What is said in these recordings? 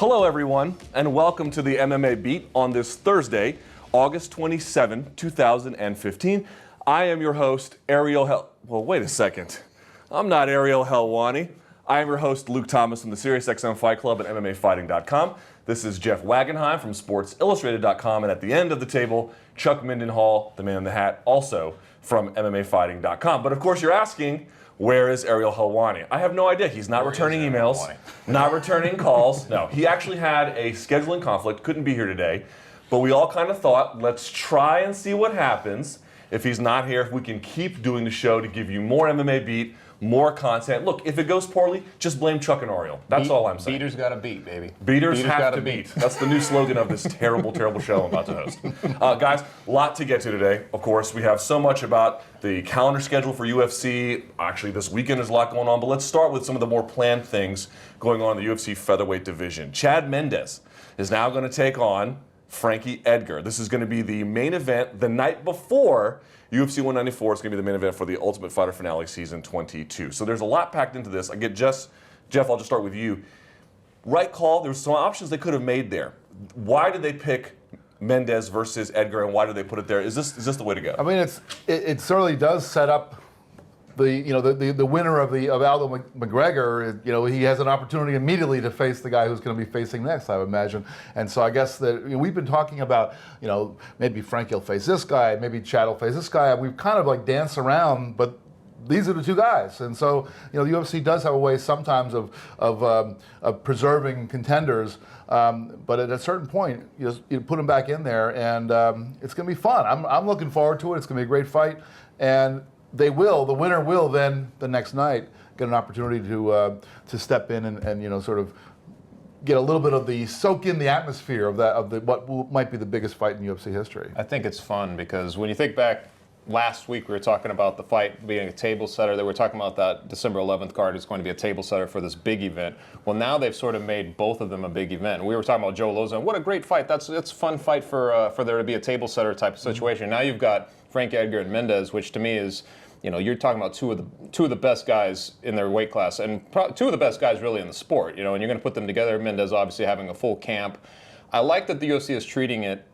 Hello, everyone, and welcome to the MMA Beat on this Thursday, August 27, 2015. I am your host, Well, wait a second. I'm not Ariel Helwani. I am your host, Luke Thomas from the SiriusXM Fight Club at MMAfighting.com. This is Jeff Wagenheim from SportsIllustrated.com, and at the end of the table, Chuck Mindenhall, the man in the hat, also from MMAfighting.com. But of course, you're asking, where is Ariel Helwani? I have no idea. He's not returning emails, not returning calls. No, he actually had a scheduling conflict, couldn't be here today. But we all kind of thought, let's try and see what happens if he's not here, if we can keep doing the show to give you more MMA Beat, more content. Look, if it goes poorly, just blame Chuck and Ariel. That's all I'm saying. Beaters gotta beat, baby. Beaters have to beat. That's the new slogan of this terrible, terrible show I'm about to host. Guys, a lot to get to today. Of course, we have so much about the calendar schedule for UFC. Actually, this weekend there's a lot going on, but let's start with some of the more planned things going on in the UFC featherweight division. Chad Mendes is now going to take on Frankie Edgar. This is going to be the main event the night before UFC 194. It's going to be the main event for the Ultimate Fighter Finale Season 22. So there's a lot packed into this. Jeff, I'll just start with you. Right call, there's some options they could have made there. Why did they pick Mendes versus Edgar, and why did they put it there? Is this the way to go? I mean, it certainly does set up the winner of Aldo McGregor. He has an opportunity immediately to face the guy who's going to be facing next, I would imagine. And so I guess that we've been talking about, maybe Frankie will face this guy, maybe Chad will face this guy. We've kind of like danced around, but these are the two guys. And so, the UFC does have a way sometimes of preserving contenders. But at a certain point, you put them back in there, and it's going to be fun. I'm looking forward to it. It's going to be a great fight. And the winner will then the next night get an opportunity to step in and sort of get a little bit of soak in the atmosphere of what might be the biggest fight in UFC history. I think it's fun because when you think back, last week we were talking about the fight being a table setter. They were talking about that December 11th card is going to be a table setter for this big event. Well, now they've sort of made both of them a big event. We were talking about Joe Lozano. What a great fight! It's a fun fight for there to be a table setter type of situation. Now you've got Frankie Edgar and Mendes, which to me is, you're talking about two of the best guys in their weight class, and two of the best guys really in the sport. And you're going to put them together. Mendes obviously having a full camp. I like that the UFC is treating it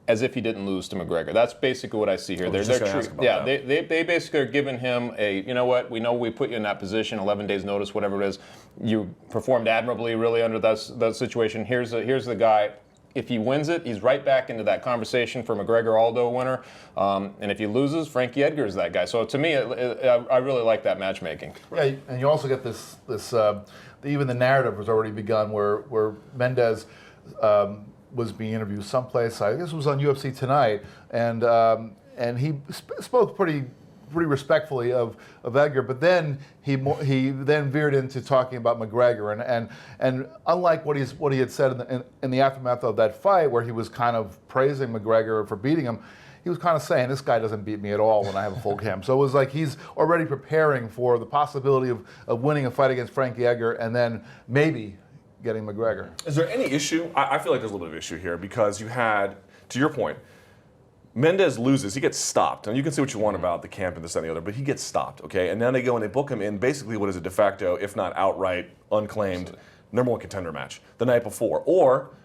as if he didn't lose to McGregor. That's basically what I see here. They basically are giving him we know we put you in that position, 11 days notice, whatever it is. You performed admirably really under that situation. Here's the guy. If he wins it, he's right back into that conversation for McGregor-Aldo winner. And if he loses, Frankie Edgar is that guy. So to me, I really like that matchmaking. Yeah, and you also get this even the narrative has already begun where Mendes was being interviewed someplace. I guess it was on UFC Tonight, and he spoke pretty respectfully of Edgar, but then he then veered into talking about McGregor, and unlike what he had said in the aftermath of that fight, where he was kind of praising McGregor for beating him, he was kind of saying, this guy doesn't beat me at all when I have a full camp. So it was like he's already preparing for the possibility of winning a fight against Frankie Edgar and then maybe getting McGregor. Is there any issue? I feel like there's a little bit of issue here because you had, to your point, Mendes loses, he gets stopped. And you can say what you want about the camp and this and the other, but he gets stopped, okay? And then they go and they book him in basically what is a de facto, if not outright, unclaimed, #1 contender match the night before. Or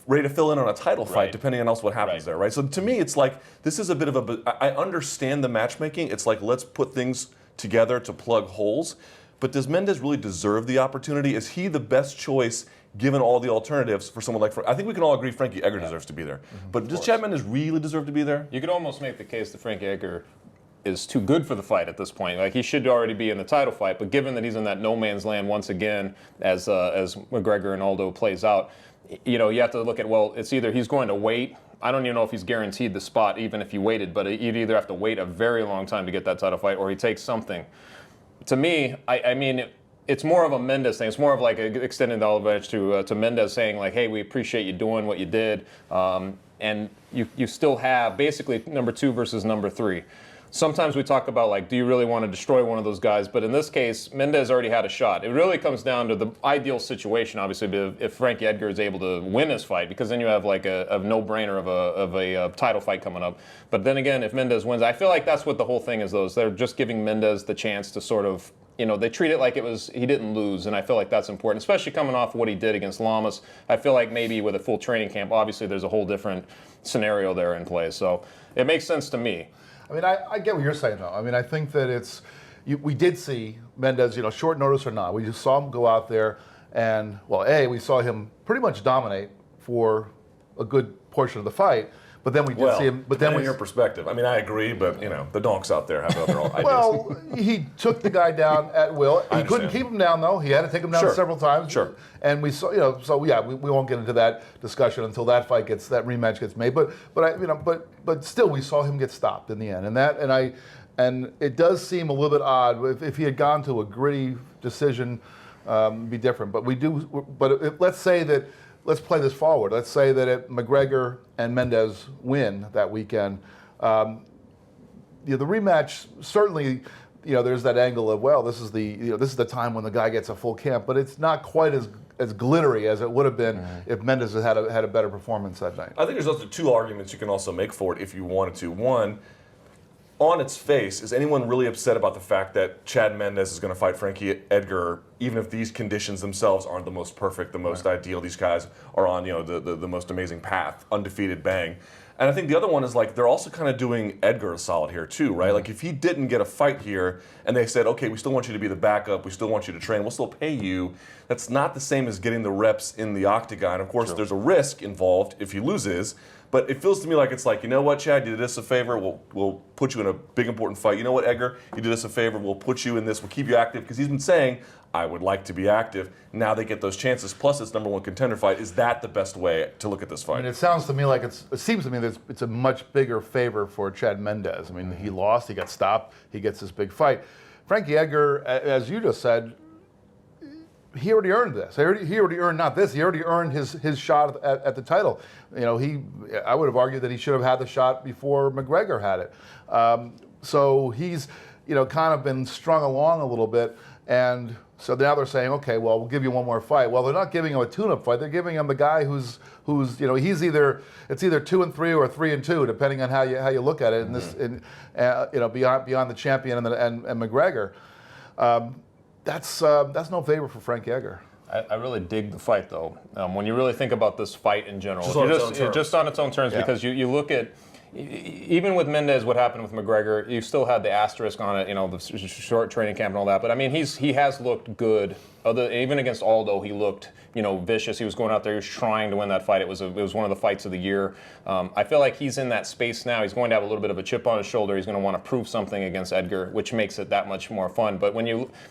ready to fill in on a title fight, depending on else what happens there, right? So to me, it's like, this is a bit of I understand the matchmaking. It's like, let's put things together to plug holes. But does Mendes really deserve the opportunity? Is he the best choice given all the alternatives for someone like I think we can all agree Frankie Edgar deserves to be there. But does Chad Mendes really deserve to be there? You could almost make the case that Frankie Edgar is too good for the fight at this point. Like, he should already be in the title fight, but given that he's in that no man's land once again as McGregor and Aldo plays out, you have to look at, well, it's either he's going to wait. I don't even know if he's guaranteed the spot even if he waited, but you'd either have to wait a very long time to get that title fight or he takes something. To me, I mean, it's more of a Mendes thing. It's more of like extending the olive branch to Mendes saying like, hey, we appreciate you doing what you did. And you still have basically #2 versus #3. Sometimes we talk about like, do you really want to destroy one of those guys? But in this case, Mendes already had a shot. It really comes down to the ideal situation, obviously, if Frankie Edgar is able to win this fight, because then you have like a no-brainer of a title fight coming up. But then again, if Mendes wins, I feel like that's what the whole thing is, though. Is they're just giving Mendes the chance to sort of they treat it like he didn't lose, and I feel like that's important, especially coming off of what he did against Lamas. I feel like maybe with a full training camp, obviously there's a whole different scenario there in play. So it makes sense to me. I mean, I get what you're saying, though. I mean, I think that we did see Mendes, short notice or not. We just saw him go out there and, we saw him pretty much dominate for a good portion of the fight. But then we did see him. But then your perspective. I mean, I agree, but the donks out there have other ideas. Well, he took the guy down at will. He couldn't keep him down though. He had to take him down several times. Sure. And we saw, we won't get into that discussion until that rematch gets made. But still, we saw him get stopped in the end, and it does seem a little bit odd if he had gone to a gritty decision, be different. But let's say that. Let's play this forward. Let's say that if McGregor and Mendes win that weekend, the rematch certainly, there's that angle of this is the time when the guy gets a full camp, but it's not quite as glittery as it would have been if Mendes had a better performance that night. I think there's also two arguments you can also make for it if you wanted to. One, on its face, is anyone really upset about the fact that Chad Mendes is going to fight Frankie Edgar, even if these conditions themselves aren't the most perfect, the most ideal? These guys are on, the most amazing path, undefeated, bang. And I think the other one is they're also kind of doing Edgar a solid here too, right? Like if he didn't get a fight here and they said, okay, we still want you to be the backup, we still want you to train, we'll still pay you, that's not the same as getting the reps in the octagon. Of course, there's a risk involved if he loses. But it feels to me like it's you know what, Chad, you did us a favor, we'll put you in a big important fight. You know what, Edgar, you did us a favor, we'll put you in this, we'll keep you active, because he's been saying, I would like to be active. Now they get those chances, plus it's #1 contender fight. Is that the best way to look at this fight? I mean, it seems to me that it's a much bigger favor for Chad Mendes. I mean, he lost, he got stopped, he gets this big fight. Frankie Edgar, as you just said, he already earned this. He already earned not this. He already earned his shot at the title. I would have argued that he should have had the shot before McGregor had it. So he's kind of been strung along a little bit, and so now they're saying, okay, well, we'll give you one more fight. Well, they're not giving him a tune-up fight. They're giving him the guy who's it's either 2-3 or 3-2, depending on how you look at it. Beyond the champion and McGregor. That's no favor for Frank Edgar. I really dig the fight, though. When you really think about this fight in general, just on its own terms, because you look at, even with Mendes, what happened with McGregor, you still had the asterisk on it, the short training camp and all that. But I mean, he has looked good. Even against Aldo, he looked, vicious. He was going out there, he was trying to win that fight. It was one of the fights of the year. I feel like he's in that space now. He's going to have a little bit of a chip on his shoulder. He's going to want to prove something against Edgar, which makes it that much more fun. But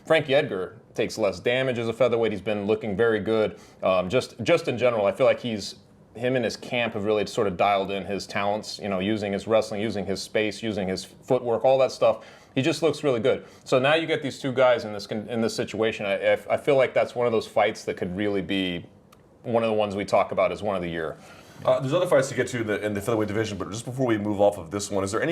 Frankie Edgar takes less damage as a featherweight. He's been looking very good. Just in general, I feel like him and his camp have really sort of dialed in his talents, using his wrestling, using his space, using his footwork, all that stuff. He just looks really good. So now you get these two guys in this situation. I feel like that's one of those fights that could really be one of the ones we talk about as one of the year. There's other fights to get to in the featherweight division, but just before we move off of this one, is there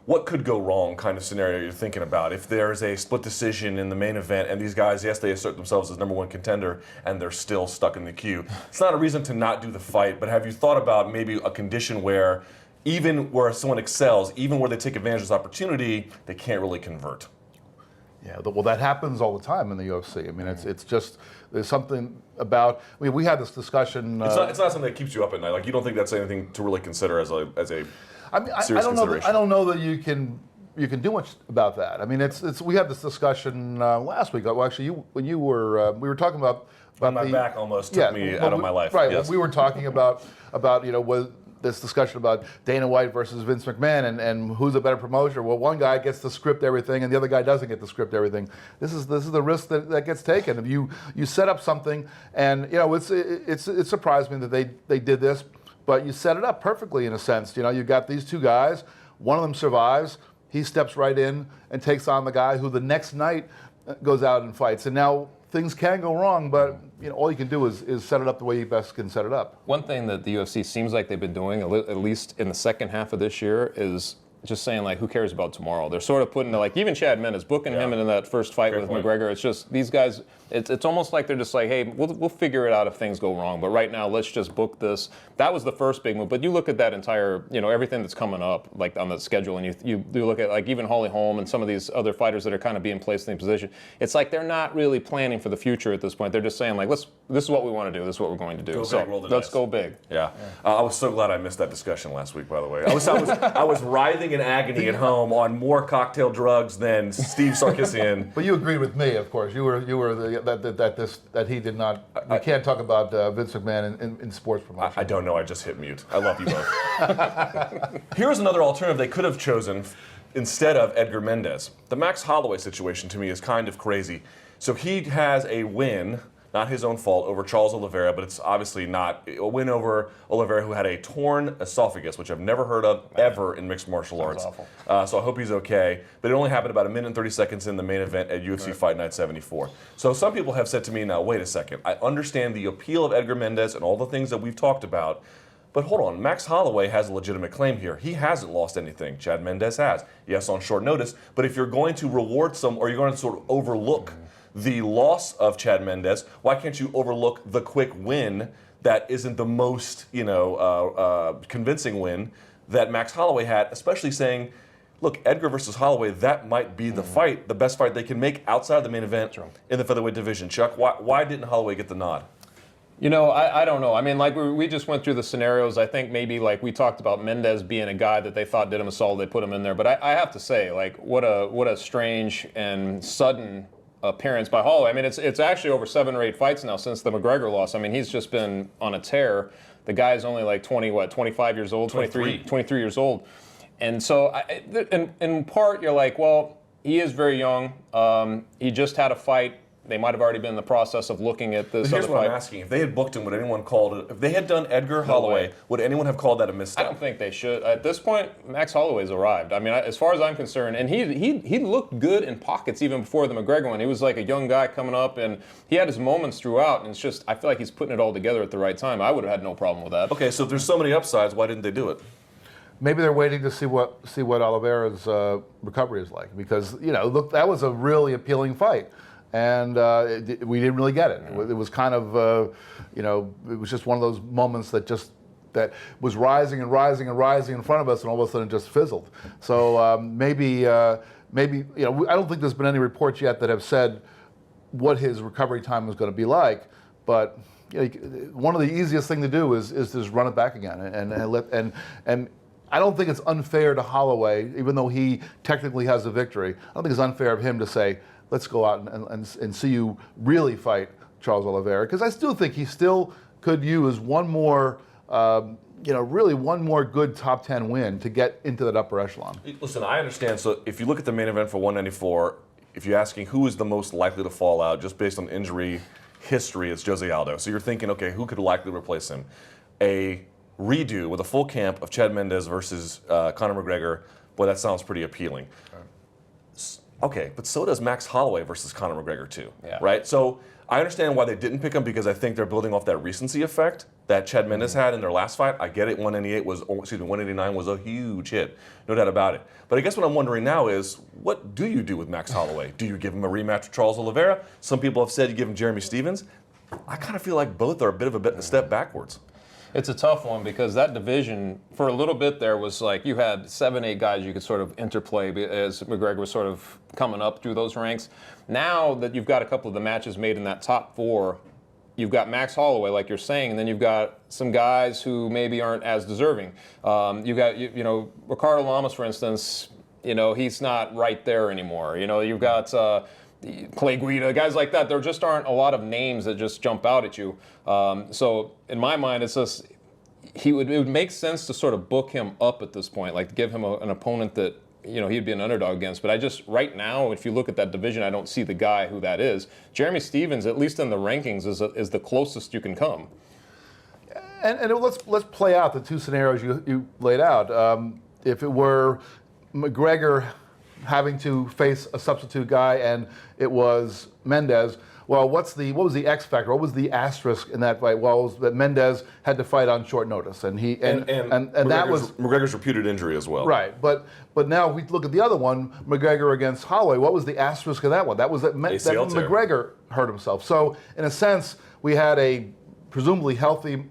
what could go wrong kind of scenario you're thinking about? If there's a split decision in the main event and these guys, yes, they assert themselves as #1 contender and they're still stuck in the queue. It's not a reason to not do the fight, but have you thought about maybe a condition where even where someone excels, even where they take advantage of this opportunity, they can't really convert? Yeah, well, that happens all the time in the UFC. I mean, it's just, there's something about, we had this discussion. It's not something that keeps you up at night. You don't think that's anything to really consider as a serious consideration? I don't know that you can do much about that. I mean, we had this discussion last week. Well, actually, we were talking about my back almost took me out of my life. Right. Yes. We were talking about this discussion about Dana White versus Vince McMahon and who's a better promoter. Well, one guy gets to script everything and the other guy doesn't get to script everything. This is the risk that gets taken. If you set up something, and it surprised me that they did this, but you set it up perfectly in a sense. You've got these two guys, one of them survives, he steps right in and takes on the guy who the next night goes out and fights. And now things can go wrong, but all you can do is set it up the way you best can set it up. One thing that the UFC seems like they've been doing, at least in the second half of this year, is just saying, like, who cares about tomorrow? They're sort of putting, like, even Chad Mendes, booking him in that first fight with McGregor, it's just, these guys, it's almost like they're just like, hey, we'll figure it out if things go wrong, but right now, let's just book this. That was the first big move, but you look at that entire, everything that's coming up, like, on the schedule, and you look at, like, even Holly Holm and some of these other fighters that are kind of being placed in the position, it's like they're not really planning for the future at this point. They're just saying, like, this is what we want to do, this is what we're going to do. Let's go big. Yeah. I was so glad I missed that discussion last week, by the way. I was writhing in agony at home on more cocktail drugs than Steve Sarkisian. But you agreed with me, of course. You were that he did not. You can't talk about Vince McMahon in sports promotion. I don't know. I just hit mute. I love you both. Here's another alternative they could have chosen instead of Edgar Mendes. The Max Holloway situation to me is kind of crazy. So he has a win. Not his own fault, over Charles Oliveira, but it's obviously not a win over Oliveira, who had a torn esophagus, which I've never heard of ever in mixed martial arts. Awful. So I hope he's okay. But it only happened about 1 minute and 30 seconds in the main event at UFC Fight Night 74. So some people have said to me, now, wait a second. I understand the appeal of Edgar Mendes and all the things that we've talked about, but hold on, Max Holloway has a legitimate claim here. He hasn't lost anything. Chad Mendes has. Yes, on short notice, but if you're going to reward or you're going to sort of overlook the loss of Chad Mendes, why can't you overlook the quick win that isn't the most, convincing win that Max Holloway had, especially saying, look, Edgar versus Holloway, that might be the fight, the best fight they can make outside the main event in the featherweight division. Chuck, why didn't Holloway get the nod? I don't know. I mean, like, we just went through the scenarios. I think maybe, like, we talked about Mendes being a guy that they thought did him a solid. They put him in there. But I have to say, like, what a strange and sudden appearance by Holloway. I mean, it's actually over 7 or 8 fights now since the McGregor loss. I mean, he's just been on a tear. The guy's only like 25 years old, 23 years old. And so, in part, you're like, well, he is very young. He just had a fight. They might have already been in the process of looking at this. But here's what I'm asking: if they had booked him, would anyone called it? If they had done Edgar Holloway, would anyone have called that a misstep? I don't think they should. At this point, Max Holloway's arrived. I mean, as far as I'm concerned, and he looked good in pockets even before the McGregor one. He was like a young guy coming up, and he had his moments throughout. And it's just, I feel like he's putting it all together at the right time. I would have had no problem with that. Okay, so if there's so many upsides, why didn't they do it? Maybe they're waiting to see what Oliveira's recovery is like, because look, that was a really appealing fight. And we didn't really get it. It was kind of, it was just one of those moments that was rising and rising and rising in front of us, and all of a sudden it just fizzled. So maybe, I don't think there's been any reports yet that have said what his recovery time was going to be like. But one of the easiest thing to do is just run it back again, and I don't think it's unfair to Holloway, even though he technically has the victory. I don't think it's unfair of him to say, let's go out and see you really fight Charles Oliveira, because I still think he still could use one more, really one more good top 10 win to get into that upper echelon. Listen, I understand. So if you look at the main event for 194, if you're asking who is the most likely to fall out just based on injury history, it's Jose Aldo. So you're thinking, okay, who could likely replace him? A redo with a full camp of Chad Mendes versus Conor McGregor, boy, that sounds pretty appealing. Okay, but so does Max Holloway versus Conor McGregor too, right? So I understand why they didn't pick him, because I think they're building off that recency effect that Chad Mendes had in their last fight. I get it, 189 was a huge hit, no doubt about it. But I guess what I'm wondering now is, what do you do with Max Holloway? Do you give him a rematch with Charles Oliveira? Some people have said you give him Jeremy Stephens. I kind of feel like both are a bit of a step backwards. It's a tough one, because that division, for a little bit there, was like you had 7, 8 guys you could sort of interplay as McGregor was sort of coming up through those ranks. Now that you've got a couple of the matches made in that top 4, you've got Max Holloway, like you're saying, and then you've got some guys who maybe aren't as deserving. You've got, Ricardo Lamas, for instance, he's not right there anymore. You've got Clay Guida, guys like that. There just aren't a lot of names that just jump out at you. So in my mind, it's just it would make sense to sort of book him up at this point, like to give him an opponent that he'd be an underdog against. But I just, right now, if you look at that division, I don't see the guy who that is. Jeremy Stephens, at least in the rankings, is the closest you can come. And let's play out the 2 scenarios you laid out. If it were McGregor having to face a substitute guy and it was Mendes, well, what was the X factor? What was the asterisk in that fight? Well, it was that Mendes had to fight on short notice, and that was McGregor's reputed injury as well. Right, but now if we look at the other one, McGregor against Holloway. What was the asterisk of that one? That was that McGregor hurt himself. So in a sense, we had a presumably healthy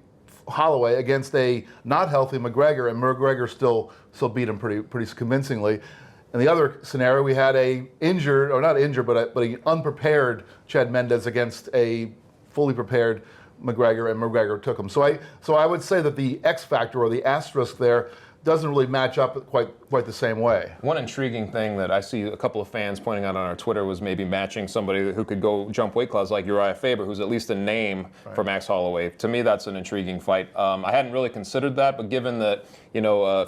Holloway against a not healthy McGregor, and McGregor still beat him pretty convincingly. In the other scenario, we had a injured, or not injured, but an unprepared Chad Mendes against a fully prepared McGregor, and McGregor took him. So I would say that the X factor or the asterisk there doesn't really match up quite the same way. One intriguing thing that I see a couple of fans pointing out on our Twitter was maybe matching somebody who could go jump weight class like Uriah Faber, who's at least a name for Max Holloway. To me, that's an intriguing fight. I hadn't really considered that, but given that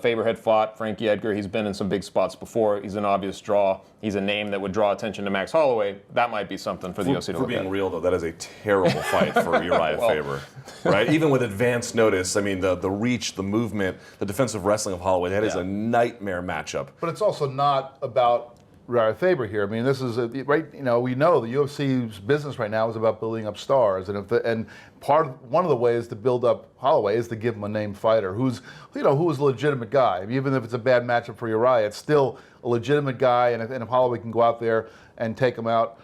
Faber had fought Frankie Edgar, he's been in some big spots before. He's an obvious draw. He's a name that would draw attention to Max Holloway. That might be something for the UFC to look at. For being real, though, that is a terrible fight for Uriah Faber, right? Even with advance notice, I mean, the reach, the movement, the defensive wrestling of Holloway, that is a nightmare matchup. But it's also not about Uriah Faber here. I mean, this is we know the UFC's business right now is about building up stars, and one of the ways to build up Holloway is to give him a named fighter who's a legitimate guy. I mean, even if it's a bad matchup for Uriah, it's still a legitimate guy, and if Holloway can go out there and take him out,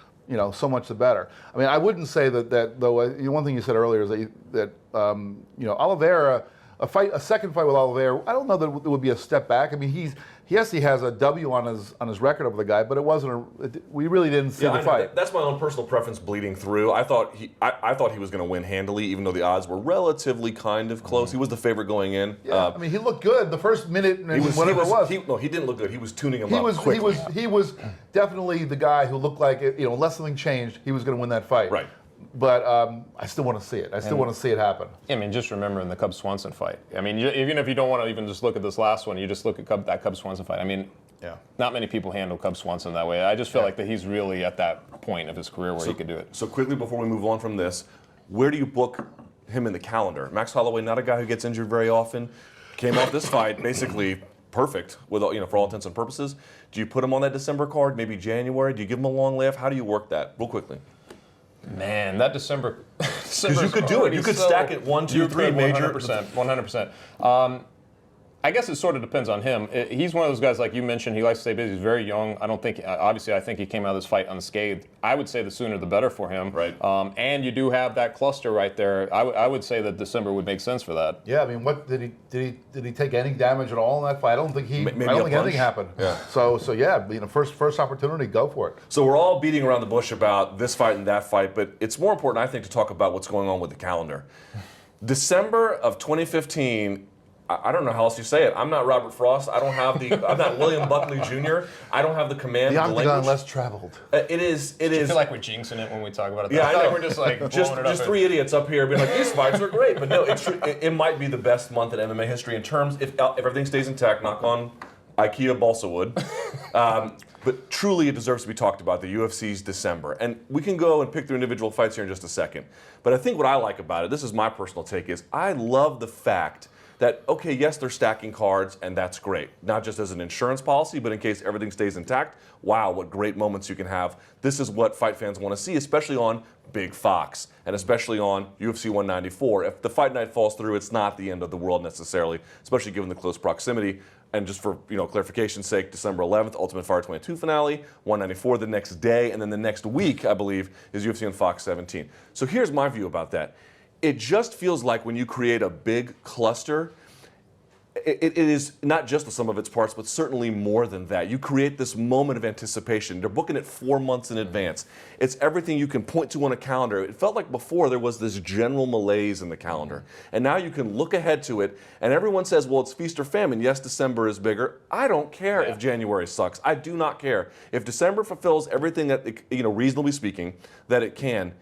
so much the better. I mean, I wouldn't say that though. One thing you said earlier is that Oliveira, a second fight with Oliveira, I don't know that it would be a step back. I mean, he has a W on his record over the guy, but it wasn't. We really didn't see the fight. That's my own personal preference bleeding through. I thought he was going to win handily, even though the odds were relatively kind of close. He was the favorite going in. Yeah, I mean, he looked good the first minute and whatever it was. He didn't look good. He was tuning him up quickly. He was definitely the guy who looked like unless something changed, he was going to win that fight. Right. But I still want to see it. I still want to see it happen. I mean, just remember in the Cub-Swanson fight. I mean, even if you don't want to even just look at this last one, you just look at that Cub-Swanson fight. I mean, not many people handle Cub-Swanson that way. I just feel like that he's really at that point of his career where he could do it. So quickly before we move on from this, where do you book him in the calendar? Max Holloway, not a guy who gets injured very often, came off this fight basically perfect with for all intents and purposes. Do you put him on that December card, maybe January? Do you give him a long layoff? How do you work that? Real quickly. Man, that December. Because you could do it. You could stack it 1, 2, 3 major. 100%. I guess it sort of depends on him. He's one of those guys, like you mentioned, he likes to stay busy. He's very young. I think he came out of this fight unscathed. I would say the sooner the better for him. Right. And you do have that cluster right there. I would say that December would make sense for that. Yeah, I mean, what did he take any damage at all in that fight? I don't think anything happened. Yeah. So yeah, first opportunity, go for it. So we're all beating around the bush about this fight and that fight, but it's more important, I think, to talk about what's going on with the calendar. December of 2015. I don't know how else you say it. I'm not Robert Frost. I'm not William Buckley Jr. I don't have the command of the language. The octagon less traveled. It is. I feel like we're jinxing it when we talk about it. Yeah, I know. We're just like just three idiots up here being like, these fights are great. But no, it might be the best month in MMA history in terms, if everything stays intact, knock on IKEA balsa wood. But truly, it deserves to be talked about, the UFC's December. And we can go and pick through individual fights here in just a second. But I think what I like about it, this is my personal take, is I love the fact that, okay, yes, they're stacking cards, and that's great. Not just as an insurance policy, but in case everything stays intact. Wow, what great moments you can have. This is what fight fans want to see, especially on Big Fox, and especially on UFC 194. If the fight night falls through, it's not the end of the world necessarily, especially given the close proximity. And just for clarification's sake, December 11th, Ultimate Fighter 22 finale, 194 the next day, and then the next week, I believe, is UFC on Fox 17. So here's my view about that. It just feels like when you create a big cluster, it is not just the sum of its parts, but certainly more than that. You create this moment of anticipation. They're booking it 4 months in advance. It's everything you can point to on a calendar. It felt like before there was this general malaise in the calendar. And now you can look ahead to it, and everyone says, well, it's feast or famine. Yes, December is bigger. I don't care if January sucks. I do not care. If December fulfills everything that, reasonably speaking, that it can,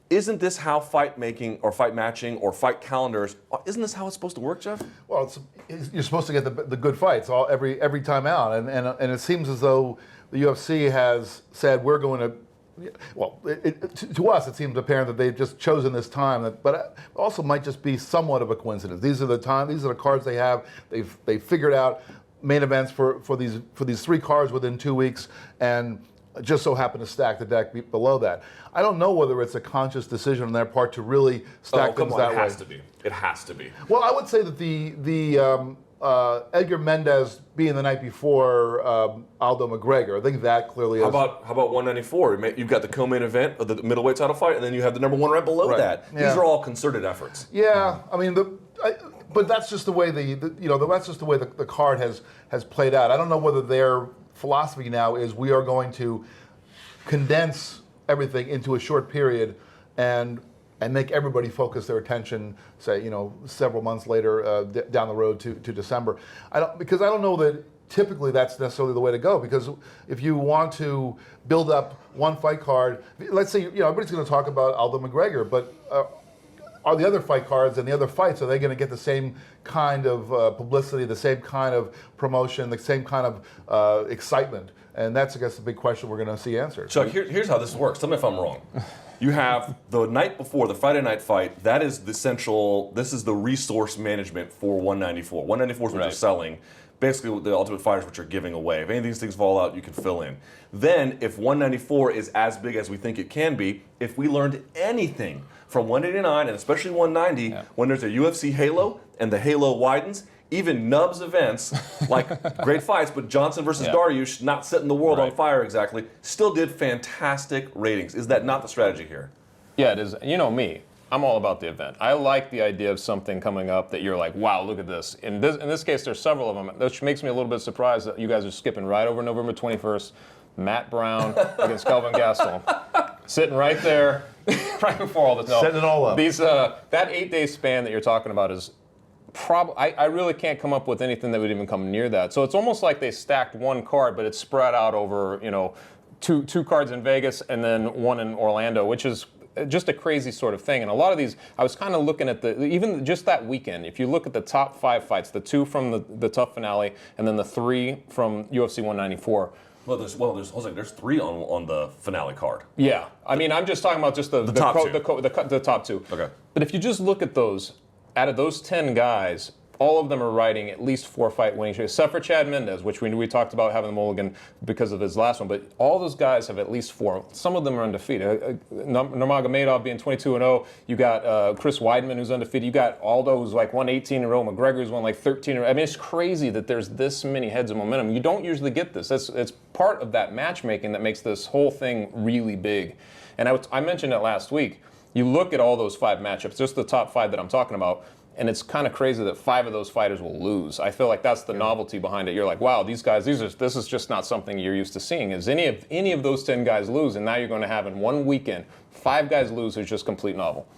isn't this how fight making or fight matching or fight calendars, isn't this how it's supposed to work, Jeff? Well, you're supposed to get the good fights every time out, and it seems as though the UFC has said we're going to. Well, to us, it seems apparent that they've just chosen this time, but it also might just be somewhat of a coincidence. These are the cards they have. They've figured out main events for these 3 cards within 2 weeks, and just so happen to stack the deck below that. I don't know whether it's a conscious decision on their part to really stack things that way. It has to be. It has to be. Well, I would say that the Edgar Mendes being the night before Aldo McGregor, I think that clearly is. How about 194? You've got the co-main event of the middleweight title fight, and then you have the number one right below that. Yeah. These are all concerted efforts. Yeah, I mean, but that's just the way that's just the way the card has played out. I don't know whether their philosophy now is we are going to condense everything into a short period and make everybody focus their attention, say, several months later down the road to December. Because I don't know that typically that's necessarily the way to go. Because if you want to build up one fight card, let's say everybody's going to talk about Aldo McGregor, but are the other fight cards and the other fights, are they going to get the same kind of publicity, the same kind of promotion, the same kind of excitement? And that's, I guess, the big question we're going to see answered. Chuck, here's how this works. Tell me if I'm wrong. You have the night before, the Friday night fight, that is this is the resource management for 194. 194 is what you're selling. Basically, the Ultimate Fighters, which you're giving away. If any of these things fall out, you can fill in. Then, if 194 is as big as we think it can be, if we learned anything from 189 and especially 190, when there's a UFC halo and the halo widens, even Nubs events, like great fights, but Johnson versus Dariush, not setting the world on fire exactly, still did fantastic ratings. Is that not the strategy here? Yeah, it is. You know me. I'm all about the event. I like the idea of something coming up that you're like, wow, look at this. In this case, there's several of them, which makes me a little bit surprised that you guys are skipping right over November 21st. Matt Brown against Kelvin Gastelum. Sitting right there, right before all this. No, setting it all up. That 8-day span that you're talking about is I really can't come up with anything that would even come near that. So it's almost like they stacked one card, but it's spread out over, two cards in Vegas and then one in Orlando, which is just a crazy sort of thing. And a lot of these, I was kind of looking at even just that weekend, if you look at the top 5 fights, the 2 from the tough finale and then the 3 from UFC 194. Well, there's 3 on the finale card. Yeah, I mean, I'm just talking about just the top 2. Okay. But if you just look at those, out of those 10 guys, all of them are riding at least 4 fight winning streaks, except for Chad Mendes, which we talked about having the mulligan because of his last one. But all those guys have at least 4. Some of them are undefeated. Nurmagomedov being 22-0. You got Chris Weidman, who's undefeated. You got Aldo, who's like won 18 in a row. McGregor's won like 13 in a row. I mean, it's crazy that there's this many heads of momentum. You don't usually get this. It's part of that matchmaking that makes this whole thing really big. And I mentioned it last week. You look at all those 5 matchups, just the top 5 that I'm talking about, and it's kind of crazy that 5 of those fighters will lose. I feel like that's the novelty behind it. You're like, wow, these guys, this is just not something you're used to seeing. Is any of those 10 guys lose, and now you're going to have in one weekend 5 guys lose is just complete novel.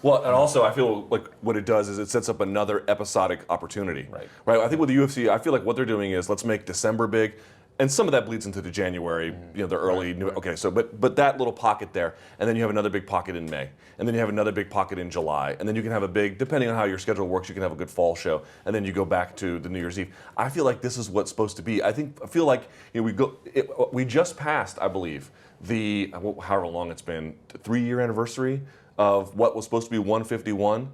Well, and also I feel like what it does is it sets up another episodic opportunity. Right. I think with the UFC, I feel like what they're doing is let's make December big. And some of that bleeds into the January, the early new. Okay, so but that little pocket there, and then you have another big pocket in May, and then you have another big pocket in July, and then you can have a big, depending on how your schedule works, you can have a good fall show, and then you go back to the New Year's Eve. I feel like this is what's supposed to be. I feel like we just passed, I believe, the however long it's been, 3-year anniversary of what was supposed to be 151,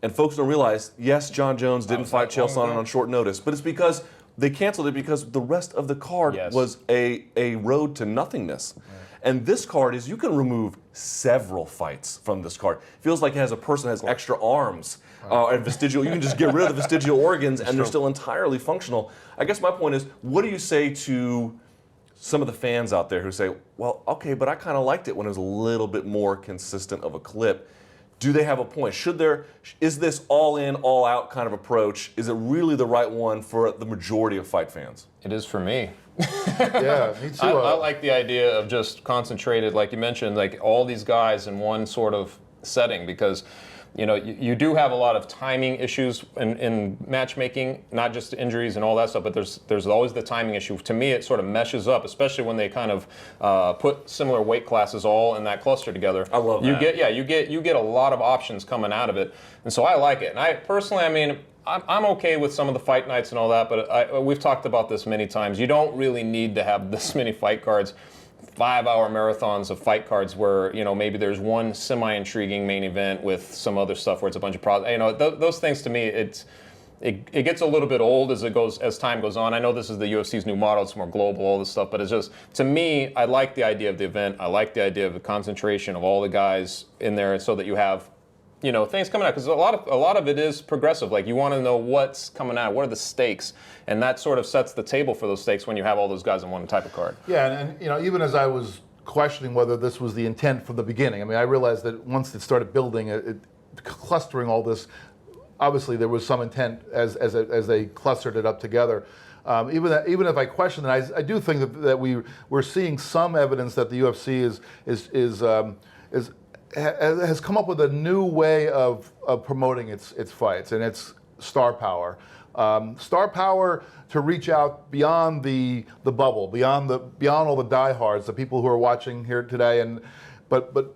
and folks don't realize. Yes, John Jones didn't fight Chael Sonnen on short notice, but it's because they canceled it because the rest of the card was a road to nothingness. And this card is, you can remove several fights from this card. It feels like it has a person that has extra arms and vestigial. You can just get rid of the vestigial organs and they're still entirely functional. I guess my point is, what do you say to some of the fans out there who say, well, okay, but I kind of liked it when it was a little bit more consistent of a clip? Do they have a point? Is this all in, all out kind of approach, is it really the right one for the majority of fight fans? It is for me. Yeah, me too. I like the idea of just concentrated, like you mentioned, like all these guys in one sort of setting, because you do have a lot of timing issues in matchmaking, not just injuries and all that stuff, but there's always the timing issue. To me, it sort of meshes up, especially when they kind of put similar weight classes all in that cluster together. I love that. You get a lot of options coming out of it, and so I like it. And I personally, I mean, I'm okay with some of the fight nights and all that, but we've talked about this many times. You don't really need to have this many fight cards. 5-hour marathons of fight cards where, maybe there's one semi-intriguing main event with some other stuff where it's a bunch of those things to me, it gets a little bit old as time goes on. I know this is the UFC's new model; it's more global, all this stuff. But it's just, to me, I like the idea of the event. I like the idea of the concentration of all the guys in there, so that you have, things coming out, because a lot of it is progressive. Like, you want to know what's coming out, what are the stakes, and that sort of sets the table for those stakes when you have all those guys on one type of card. Yeah, and even as I was questioning whether this was the intent from the beginning, I mean, I realized that once it started building, clustering all this, obviously there was some intent as they clustered it up together. Even if I question it, I do think that we're seeing some evidence that the UFC has come up with a new way of promoting its fights and its star power. Star power to reach out beyond the bubble, beyond all the diehards, the people who are watching here today, but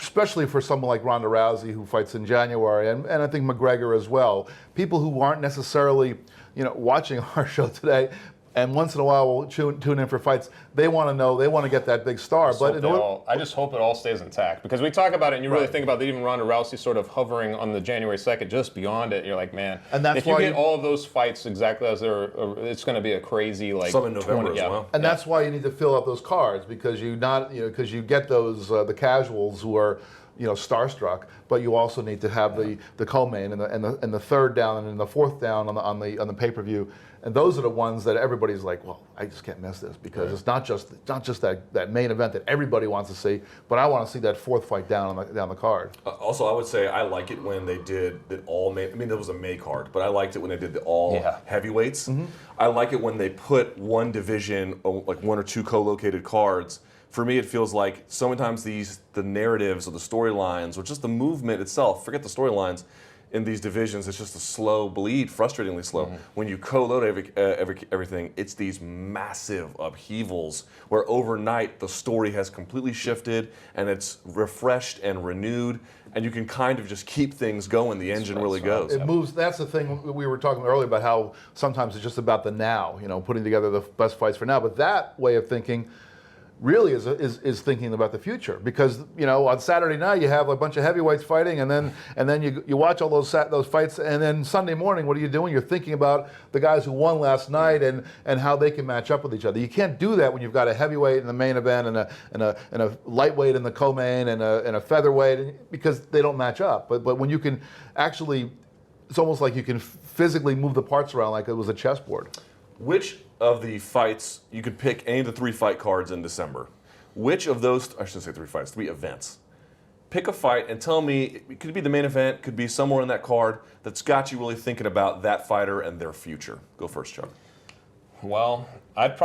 especially for someone like Ronda Rousey, who fights in January, and I think McGregor as well. People who aren't necessarily watching our show today, and once in a while will tune in for fights. They want to know, they want to get that big star. I just hope it all stays intact, because we talk about it and you really think about that, even Ronda Rousey sort of hovering on the January 2nd, just beyond it, you're like, man, and that's if you get all of those fights exactly as they're, it's going to be a crazy, like, some in November as well. And that's why you need to fill out those cards, because you get those the casuals who are starstruck, but you also need to have the co-main and the third down and the fourth down on the pay-per-view, and those are the ones that everybody's like, well, I just can't miss this, because it's not just that main event that everybody wants to see, but I want to see that fourth fight down the card. Also, I would say I like it when they did the all May. I mean, there was a May card, but I liked it when they did the all heavyweights. Mm-hmm. I like it when they put one division, like one or two co-located cards. For me, it feels like sometimes the narratives or the storylines or just the movement itself, forget the storylines, in these divisions, it's just a slow bleed, frustratingly slow. Mm-hmm. When you co-load everything, it's these massive upheavals where overnight the story has completely shifted and it's refreshed and renewed, and you can kind of just keep things going. The engine really goes. It moves. That's the thing we were talking earlier about, how sometimes it's just about the now, putting together the best fights for now. But that way of thinking really is thinking about the future, because on Saturday night you have a bunch of heavyweights fighting, and then you watch all those fights, and then Sunday morning, what are you doing? You're thinking about the guys who won last night and how they can match up with each other. You can't do that when you've got a heavyweight in the main event and a lightweight in the co-main and a featherweight, because they don't match up. But when you can actually, it's almost like you can physically move the parts around like it was a chessboard. Which of the fights, you could pick any of the 3 fight cards in December. Which of those, I shouldn't say 3 fights, 3 events. Pick a fight and tell me, it could be the main event, could be somewhere in that card that's got you really thinking about that fighter and their future. Go first, Chuck. Well, there's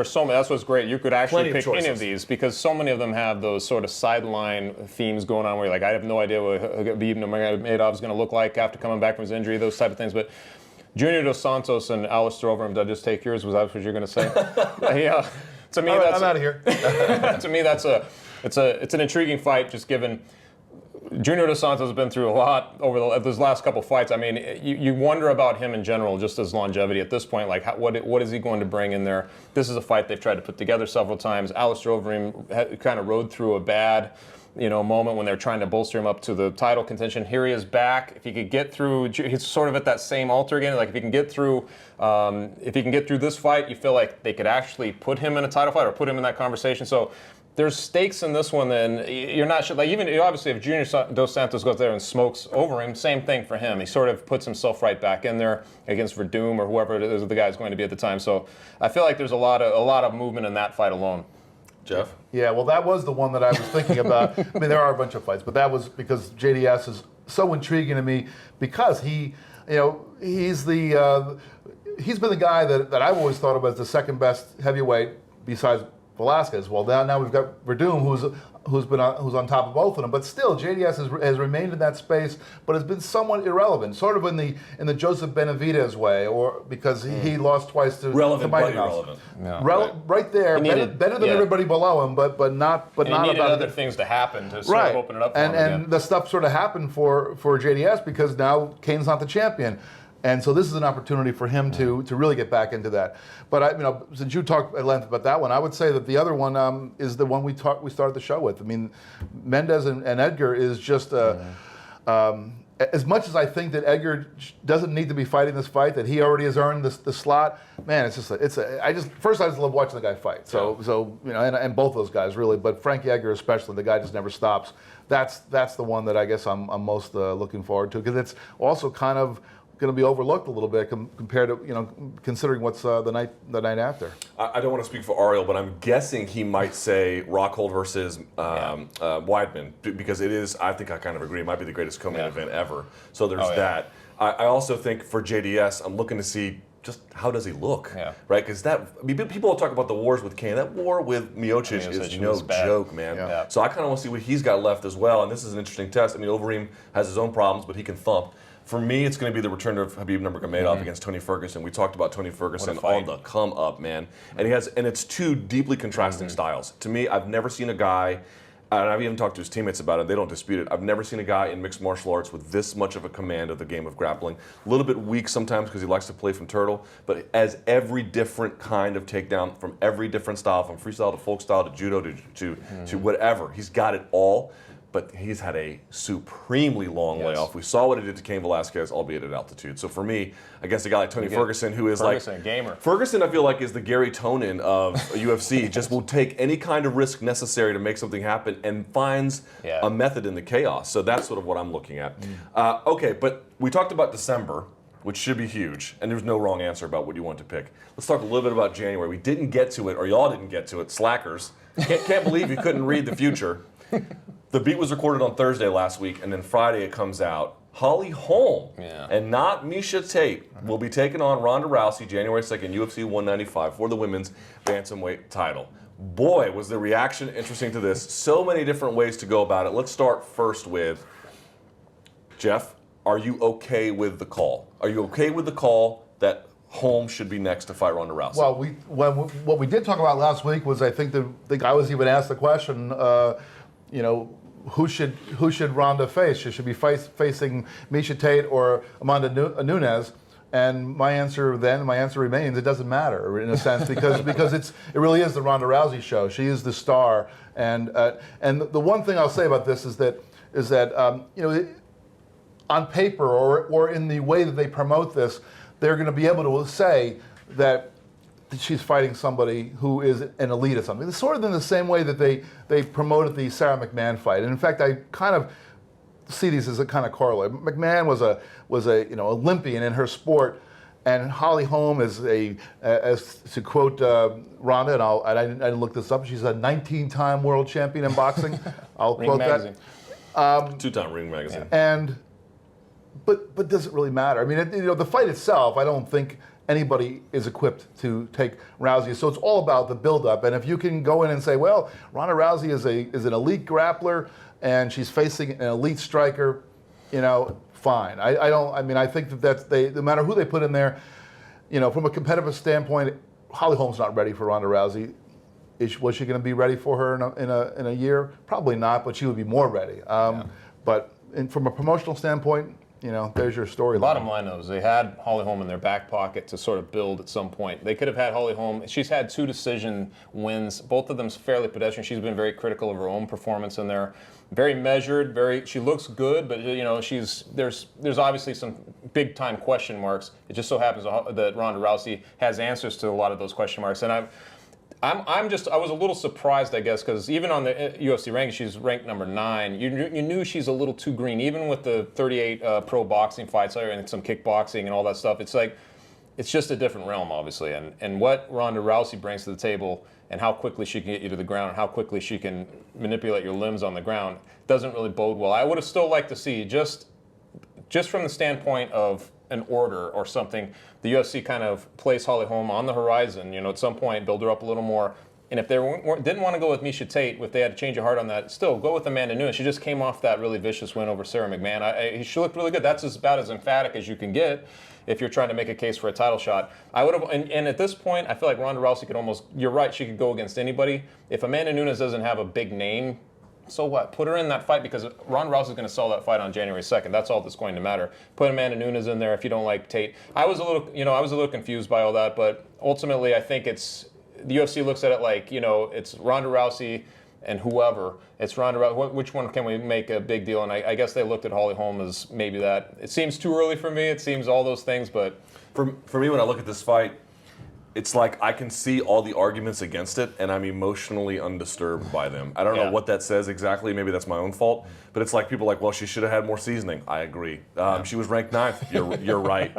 so many. That's what's great. You could actually pick any of these, because so many of them have those sort of sideline themes going on where you're like, I have no idea what Khabib Nurmagomedov is going to look like after coming back from his injury, those type of things. But Junior Dos Santos and Alistair Overeem, did I just take yours? Was that what you're going to say? Yeah. To me, I'm out of here. To me, it's an intriguing fight, just given Junior Dos Santos has been through a lot over those last couple fights. I mean, you wonder about him in general, just his longevity at this point. Like, what is he going to bring in there? This is a fight they've tried to put together several times. Alistair Overeem kind of rode through a bad moment when they're trying to bolster him up to the title contention. Here he is back. If he could get through, he's sort of at that same altar again. Like, if he can get through this fight, you feel like they could actually put him in a title fight or put him in that conversation. So there's stakes in this one. Then you're not sure. Like, even obviously, if Junior Dos Santos goes there and smokes over him, same thing for him. He sort of puts himself right back in there against Verdum or whoever it is the guy's going to be at the time. So I feel like there's a lot of movement in that fight alone. Jeff? Yeah, well, that was the one that I was thinking about. I mean, there are a bunch of fights, but that was because JDS is so intriguing to me, because he's been the guy that I've always thought of as the second best heavyweight besides Velasquez. Well, now we've got Verdum, who's on top of both of them, but still JDS has remained in that space, but has been somewhat irrelevant, sort of in the Joseph Benavidez way, or because he lost twice to relevant, but irrelevant. Yeah, right there, better than everybody below him, but not he needed about other things to happen to sort of open it up for him and the stuff sort of happened for JDS because now Kane's not the champion. And so this is an opportunity for him to really get back into that. But since you talked at length about that one, I would say that the other one is the one we started the show with. I mean, Mendes and Edgar is just as much as I think that Edgar doesn't need to be fighting this fight, that he already has earned the slot, man, it's just I just love watching the guy fight. So and both those guys really, but Frankie Edgar especially, the guy just never stops. That's the one that I guess I'm most looking forward to, because it's also kind of going to be overlooked a little bit compared to considering what's the night after. I don't want to speak for Ariel, but I'm guessing he might say Rockhold versus Weidman, because it is. I think I kind of agree. It might be the greatest co-main event ever. So there's that. I also think for JDS, I'm looking to see just how does he look, right? Because people talk about the wars with Kane. That war with Miocic is no joke, man. Yeah. So I kind of want to see what he's got left as well. And this is an interesting test. I mean, Overeem has his own problems, but he can thump. For me, it's going to be the return of Khabib Nurmagomedov against Tony Ferguson. We talked about Tony Ferguson on the come up, man. And it's two deeply contrasting styles. To me, I've never seen a guy, and I've even talked to his teammates about it, they don't dispute it. I've never seen a guy in mixed martial arts with this much of a command of the game of grappling. A little bit weak sometimes because he likes to play from turtle, but as every different kind of takedown from every different style, from freestyle to folk style to judo to whatever. He's got it all. But he's had a supremely long layoff. We saw what it did to Cain Velasquez, albeit at altitude. So for me, against a guy like Tony Ferguson, who is a gamer. Ferguson, I feel like, is the Gary Tonin of UFC. Just will take any kind of risk necessary to make something happen and finds a method in the chaos. So that's sort of what I'm looking at. Okay, but we talked about December, which should be huge, and there's no wrong answer about what you want to pick. Let's talk a little bit about January. We didn't get to it, or y'all didn't get to it, slackers. Can't believe you couldn't read the future. The Beat was recorded on Thursday last week, and then Friday it comes out. Holly Holm and not Miesha Tate will be taking on Ronda Rousey January 2nd, UFC 195 for the women's bantamweight title. Boy, was the reaction interesting to this. So many different ways to go about it. Let's start first with Jeff. Are you okay with the call? Are you okay with the call that Holm should be next to fight Ronda Rousey? Well, what we did talk about last week was, I think the guy was even asked the question, who should Ronda face? She should be facing Miesha Tate or Amanda Nunes. And my answer remains, it doesn't matter in a sense, because it really is the Ronda Rousey show. She is the star, and the one thing I'll say about this is that on paper or in the way that they promote this, they're going to be able to say that she's fighting somebody who is an elite at something. It's sort of in the same way that they promoted the Sarah McMahon fight. And in fact, I kind of see these as a kind of correlate. McMahon was a Olympian in her sport, and Holly Holm is as to quote Ronda, and I didn't look this up. She's a 19-time world champion in boxing. I'll quote magazine. That. Two-time Ring magazine. But does it really matter? I mean, the fight itself, I don't think anybody is equipped to take Rousey. So it's all about the build-up. And if you can go in and say, well, Ronda Rousey is an elite grappler and she's facing an elite striker, fine. I think no matter who they put in there, from a competitive standpoint, Holly Holm's not ready for Ronda Rousey. Was she going to be ready for her in a year? Probably not, but she would be more ready. But from a promotional standpoint, there's your storyline. Bottom line, though, is they had Holly Holm in their back pocket to sort of build at some point. They could have had Holly Holm. She's had 2 decision wins. Both of them fairly pedestrian. She's been very critical of her own performance in there. Very measured. She looks good, but there's obviously some big time question marks. It just so happens that Ronda Rousey has answers to a lot of those question marks, and I was a little surprised, I guess, because even on the UFC ranking, she's ranked number 9. You knew she's a little too green, even with the 38 pro boxing fights and some kickboxing and all that stuff. It's like, it's just a different realm, obviously. And what Ronda Rousey brings to the table and how quickly she can get you to the ground and how quickly she can manipulate your limbs on the ground doesn't really bode well. I would have still liked to see, just from the standpoint of an order or something, the UFC kind of place Holly Holm on the horizon, at some point, build her up a little more. And if they didn't want to go with Miesha Tate, if they had to change your heart on that, still go with Amanda Nunes. She just came off that really vicious win over Sarah McMahon. She looked really good. That's about as emphatic as you can get if you're trying to make a case for a title shot. I would have, and at this point, I feel like Ronda Rousey could almost, you're right, she could go against anybody. If Amanda Nunes doesn't have a big name, so what? Put her in that fight, because Ronda Rousey is going to sell that fight on January 2nd. That's all that's going to matter. Put Amanda Nunes in there if you don't like Tate. I was a little confused by all that, but ultimately I think the UFC looks at it like, it's Ronda Rousey and whoever, it's Ronda Rousey. Which one can we make a big deal? And I guess they looked at Holly Holm as maybe that. It seems too early for me. It seems all those things, but For me, when I look at this fight, it's like I can see all the arguments against it, and I'm emotionally undisturbed by them. I don't know what that says exactly. Maybe that's my own fault. But it's like people are like, well, she should have had more seasoning. I agree. She was ranked 9th. You're right.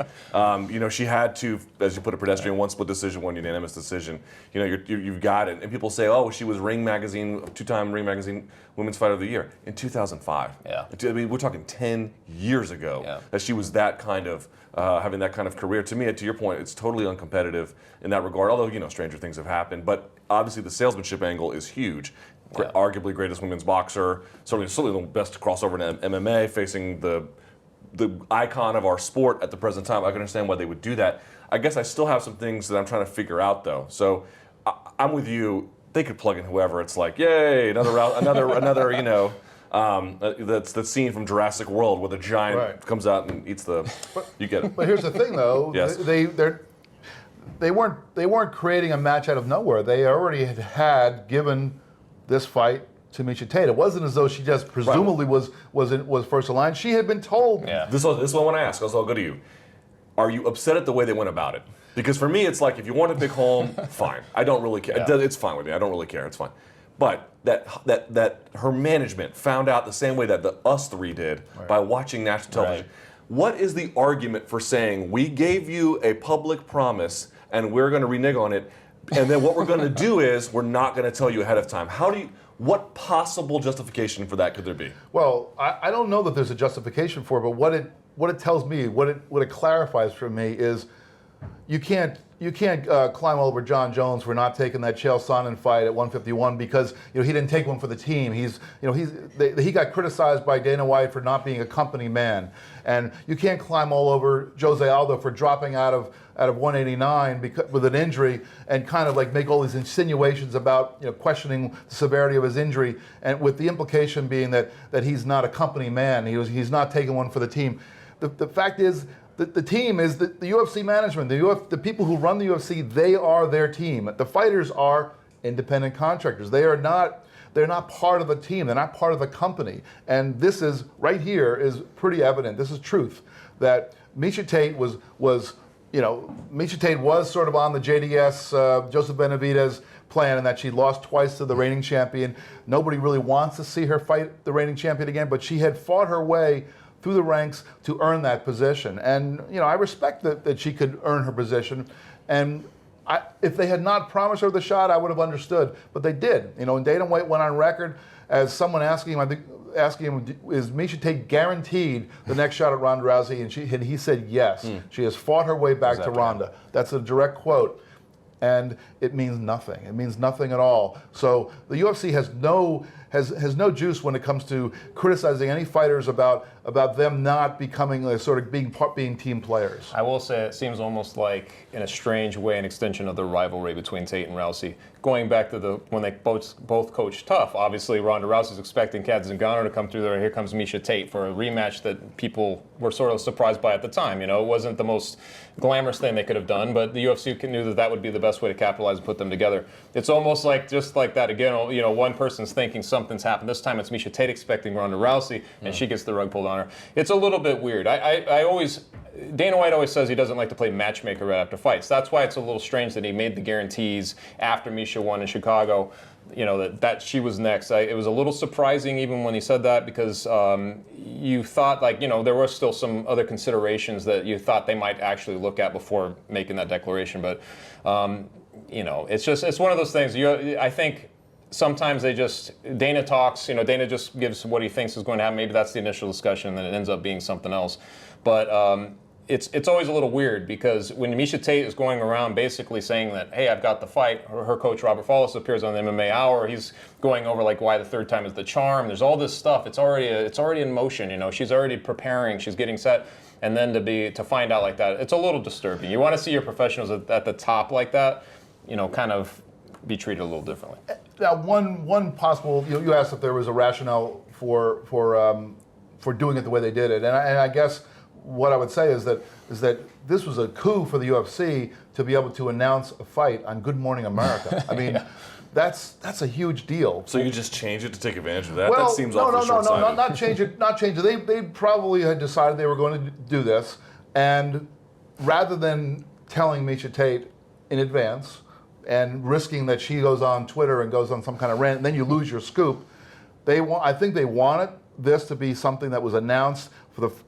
She had to, as you put it, pedestrian, one split decision, one unanimous decision. You've got it. And people say, oh, she was Ring Magazine, 2-time Ring Magazine Women's Fighter of the Year in 2005. Yeah. I mean, we're talking 10 years ago that she was that kind of, having that kind of career. To me, to your point, it's totally uncompetitive in that regard, although, stranger things have happened. But obviously the salesmanship angle is huge. Arguably greatest women's boxer, certainly the best crossover in MMA, facing the icon of our sport at the present time. I can understand why they would do that. I guess I still have some things that I'm trying to figure out, though. So I'm with you. They could plug in whoever. It's like, yay, another that's the scene from Jurassic World where the giant comes out and eats the. You get it. But here's the thing, though. Yes. They weren't creating a match out of nowhere. They already had given this fight to Miesha Tate. It wasn't as though she just presumably was first in line. She had been told. Yeah. This is what I want to ask. I'll go to you. Are you upset at the way they went about it? Because for me, it's like, if you want to pick Holm, fine. I don't really care. Yeah. It's fine with me. I don't really care. It's fine. But that her management found out the same way that us three did by watching national television. What is the argument for saying, we gave you a public promise and we're going to renege on it, and then what we're going to do is we're not going to tell you ahead of time? What possible justification for that could there be? Well, I don't know that there's a justification for it, but what it tells me, what it clarifies for me is, you can't climb all over John Jones for not taking that Chael Sonnen fight at 151 because he didn't take one for the team. He got criticized by Dana White for not being a company man, and you can't climb all over Jose Aldo for dropping out of 189 with an injury and kind of like make all these insinuations about questioning the severity of his injury, and with the implication being that he's not a company man. He's not taking one for the team. The fact is, the team is the UFC management, the people who run the UFC. They are their team. The fighters are independent contractors. They're not part of the team. They're not part of the company. And this is right here is pretty evident. This is truth that Miesha Tate was sort of on the JDS Joseph Benavidez plan, and that she lost twice to the reigning champion. Nobody really wants to see her fight the reigning champion again, but she had fought her way through the ranks to earn that position. And I respect that she could earn her position. And if they had not promised her the shot, I would have understood. But they did. And Dana White went on record as someone asking him, is Miesha Tate guaranteed the next shot at Ronda Rousey? And he said yes. She has fought her way back to Ronda. That's a direct quote. And it means nothing. It means nothing at all. So the UFC has no juice when it comes to criticizing any fighters about them not becoming being team players. I will say it seems almost like, in a strange way, an extension of the rivalry between Tate and Rousey. Going back to when they both coached tough, obviously Ronda Rousey's expecting Kat Zingano to come through there, and here comes Miesha Tate for a rematch that people were sort of surprised by at the time. It wasn't the most glamorous thing they could have done, but the UFC knew that would be the best way to capitalize and put them together. It's almost like, just like that again, one person's thinking something's happened. This time it's Miesha Tate expecting Ronda Rousey, and she gets the rug pulled on her. It's a little bit weird. Dana White always says he doesn't like to play matchmaker right after fights. That's why it's a little strange that he made the guarantees after Miesha won in Chicago, that she was next. It was a little surprising even when he said that, because you thought there were still some other considerations that you thought they might actually look at before making that declaration. But, it's one of those things. I think sometimes Dana talks, Dana just gives what he thinks is going to happen. Maybe that's the initial discussion, and then it ends up being something else. But it's always a little weird, because when Miesha Tate is going around basically saying that, hey, I've got the fight, her coach Robert Follis appears on the MMA Hour. He's going over why the third time is the charm. There's all this stuff. It's already in motion. She's already preparing. She's getting set. And then to find out like that, it's a little disturbing. You want to see your professionals at the top like that, kind of be treated a little differently. Now, one possible, you asked if there was a rationale for doing it the way they did it, and I guess what I would say is that this was a coup for the UFC to be able to announce a fight on Good Morning America. I mean, that's a huge deal. So you just change it to take advantage of that? Well, That seems no, awfully short-sighted. not change it. Not change it. They probably had decided they were going to do this, and rather than telling Misha Tate in advance and risking that she goes on Twitter and goes on some kind of rant, and then you lose your scoop, I think they wanted this to be something that was announced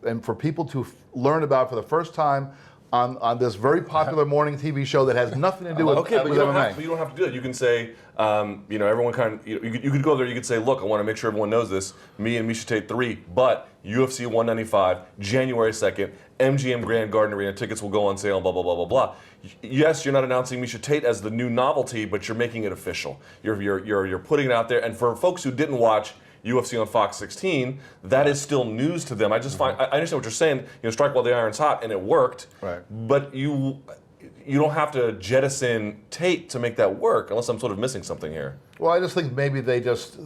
and for people to learn about for the first time on this very popular morning TV show that has nothing to do with Okay, but with you don't, MMA. but you don't have to do it. You can say, everyone you could go there. You could say, look, I want to make sure everyone knows this. Me and Misha Tate 3, but UFC 195, January 2nd, MGM Grand Garden Arena. Tickets will go on sale. Blah blah blah blah blah. Yes, you're not announcing Misha Tate as the new novelty, but you're making it official. You're putting it out there. And for folks who didn't watch UFC on Fox 16, that is still news to them. I just find I understand what you're saying. Strike while the iron's hot, and it worked. Right. But you don't have to jettison Tate to make that work, unless I'm sort of missing something here. Well, I just think maybe they just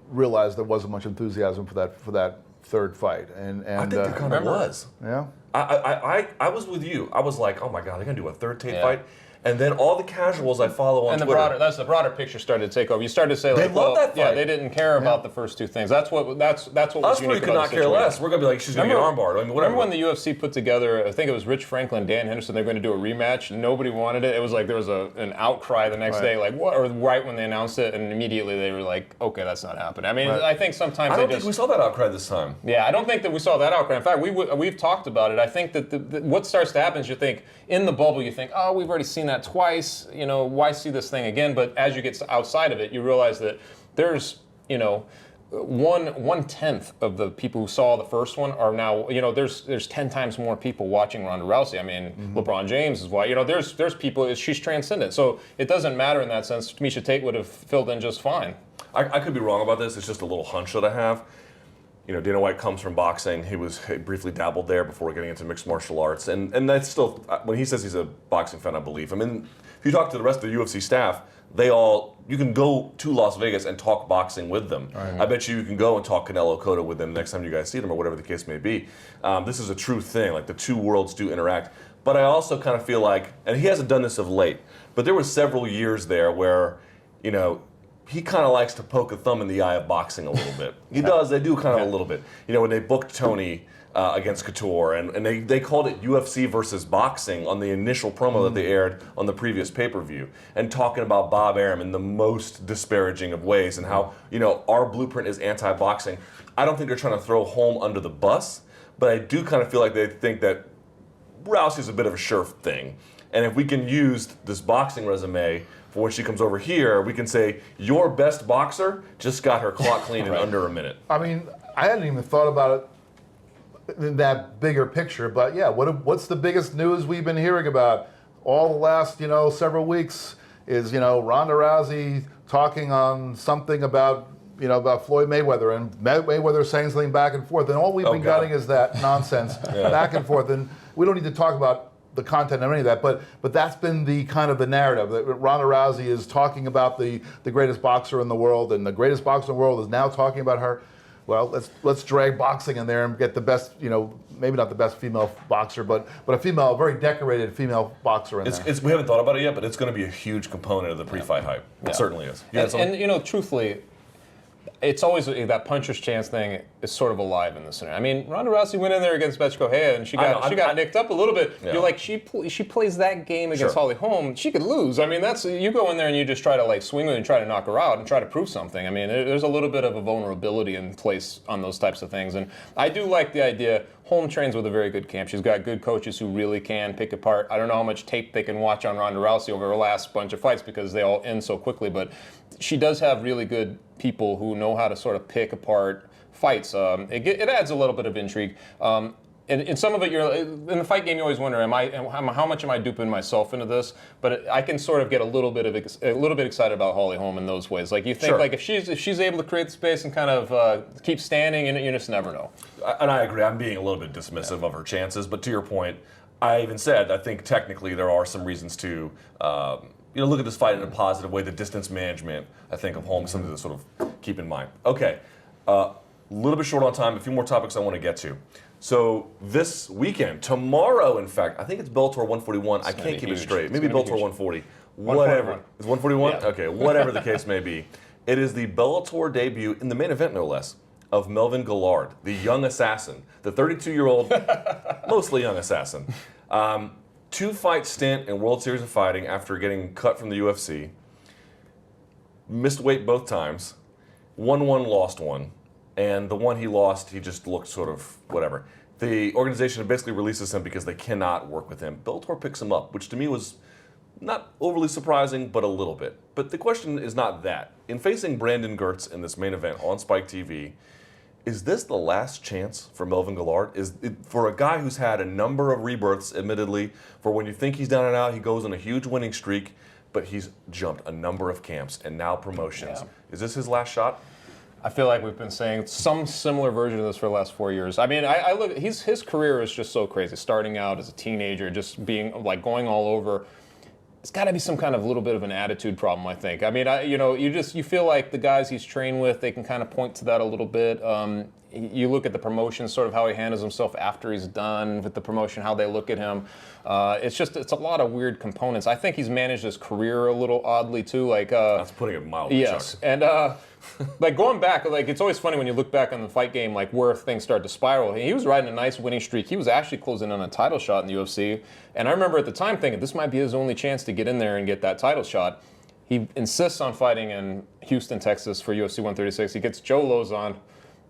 realized there wasn't much enthusiasm for that third fight, and I think there kind of was. Yeah. I was with you. I was like, oh my God, they're gonna do a third Tate fight. And then all the casuals I follow on Twitter. That's the broader picture started to take over. You started to say, like, love that fight. yeah, they didn't care about the first two things. That's what was Us unique could about not the care situation. less. We're gonna be like, she's gonna get armbarred. I mean, whatever. Remember when the UFC put together, I think it was Rich Franklin, Dan Henderson, they're going to do a rematch. Nobody wanted it. It was like there was an outcry the next day, like what? Or right when they announced it, and immediately they were like, okay, that's not happening. I mean, I think sometimes I don't think we saw that outcry this time. Yeah, I don't think that we saw that outcry. In fact, we've talked about it. I think that what starts to happen is you think in the bubble, you think, oh, we've already seen that twice. Why see this thing again? But as you get outside of it, you realize that there's, 1/10 of the people who saw the first one are now, there's 10 times more people watching Ronda Rousey. I mean, LeBron James is why, there's people, she's transcendent. So it doesn't matter in that sense. Misha Tate would have filled in just fine. I could be wrong about this. It's just a little hunch that I have. Dana White comes from boxing. He briefly dabbled there before getting into mixed martial arts. And that's still, when he says he's a boxing fan, I believe him. And if you talk to the rest of the UFC staff, you can go to Las Vegas and talk boxing with them. Right. I bet you can go and talk Canelo Cotto with them next time you guys see them or whatever the case may be. This is a true thing. Like the two worlds do interact. But I also kind of feel like, and he hasn't done this of late, but there were several years there where, he kind of likes to poke a thumb in the eye of boxing a little bit. He does. They do kind of a little bit. When they booked Tony against Couture, and they called it UFC versus boxing on the initial promo that they aired on the previous pay-per-view, and talking about Bob Arum in the most disparaging of ways, and how our blueprint is anti-boxing. I don't think they're trying to throw Holm under the bus, but I do kind of feel like they think that Rousey's a bit of a sure thing, and if we can use this boxing resume for when she comes over here, we can say, your best boxer just got her clock clean in under a minute. I mean, I hadn't even thought about it in that bigger picture, but yeah, what's the biggest news we've been hearing about all the last, several weeks is, Ronda Rousey talking on something about Floyd Mayweather, and Mayweather saying something back and forth, and all we've been getting is that nonsense back and forth, and we don't need to talk about the content of any of that, but that's been the kind of the narrative that Ronda Rousey is talking about the greatest boxer in the world, and the greatest boxer in the world is now talking about her. Well, let's drag boxing in there and get the best, maybe not the best female boxer, but a very decorated female boxer in there. We haven't thought about it yet, but it's going to be a huge component of the pre-fight hype. It certainly is. And truthfully, it's always that puncher's chance thing is sort of alive in this scenario. I mean, Ronda Rousey went in there against Bethe Correia and she got nicked up a little bit. Yeah. You're like, she plays that game against Holly Holm, she could lose. I mean, you go in there and you just try to swing with her and try to knock her out and try to prove something. I mean, there's a little bit of a vulnerability in place on those types of things. And I do like the idea. Holm trains with a very good camp. She's got good coaches who really can pick apart. I don't know how much tape they can watch on Ronda Rousey over her last bunch of fights because they all end so quickly, but she does have really good people who know how to sort of pick apart fights. It adds a little bit of intrigue. And in some of it, in the fight game, you always wonder, how much am I duping myself into this? But I can sort of get a little bit excited about Holly Holm in those ways. Like you think, like if she's able to create the space and kind of keep standing, you just never know. And I agree. I'm being a little bit dismissive of her chances. But to your point, I even said I think technically there are some reasons to look at this fight in a positive way. The distance management, I think, of Holm, something to sort of keep in mind. Okay, a little bit short on time. A few more topics I want to get to. So this weekend, tomorrow, in fact, I think it's Bellator 141. I can't keep it straight. Maybe Bellator 140. Whatever. It's 141? Yeah. Okay, whatever the case may be. It is the Bellator debut, in the main event no less, of Melvin Guillard, the young assassin, the 32-year-old, mostly young assassin. 2-fight stint in World Series of Fighting after getting cut from the UFC. Missed weight both times. Won one, lost one. And the one he lost, he just looked sort of whatever. The organization basically releases him because they cannot work with him. Bellator picks him up, which to me was not overly surprising, but a little bit. But the question is not that. In facing Brandon Gertz in this main event on Spike TV, is this the last chance for Melvin Guillard? Is it, for a guy who's had a number of rebirths, admittedly, for when you think he's down and out, he goes on a huge winning streak, but he's jumped a number of camps and now promotions. Yeah. Is this his last shot? I feel like we've been saying some similar version of this for the last 4 years. I mean, I look, his career is just so crazy. Starting out as a teenager, just being like going all over. It's got to be some kind of little bit of an attitude problem, I think. I mean, you feel like the guys he's trained with, they can kind of point to that a little bit. You look at the promotion, sort of how he handles himself after he's done with the promotion, how they look at him. It's a lot of weird components. I think he's managed his career a little oddly too. Like that's putting it mildly. Yes, Chuck. And like going back, like it's always funny when you look back on the fight game, like where things start to spiral. He was riding a nice winning streak. He was actually closing on a title shot in the UFC. And I remember at the time thinking this might be his only chance to get in there and get that title shot. He insists on fighting in Houston, Texas for UFC 136. He gets Joe Lozon.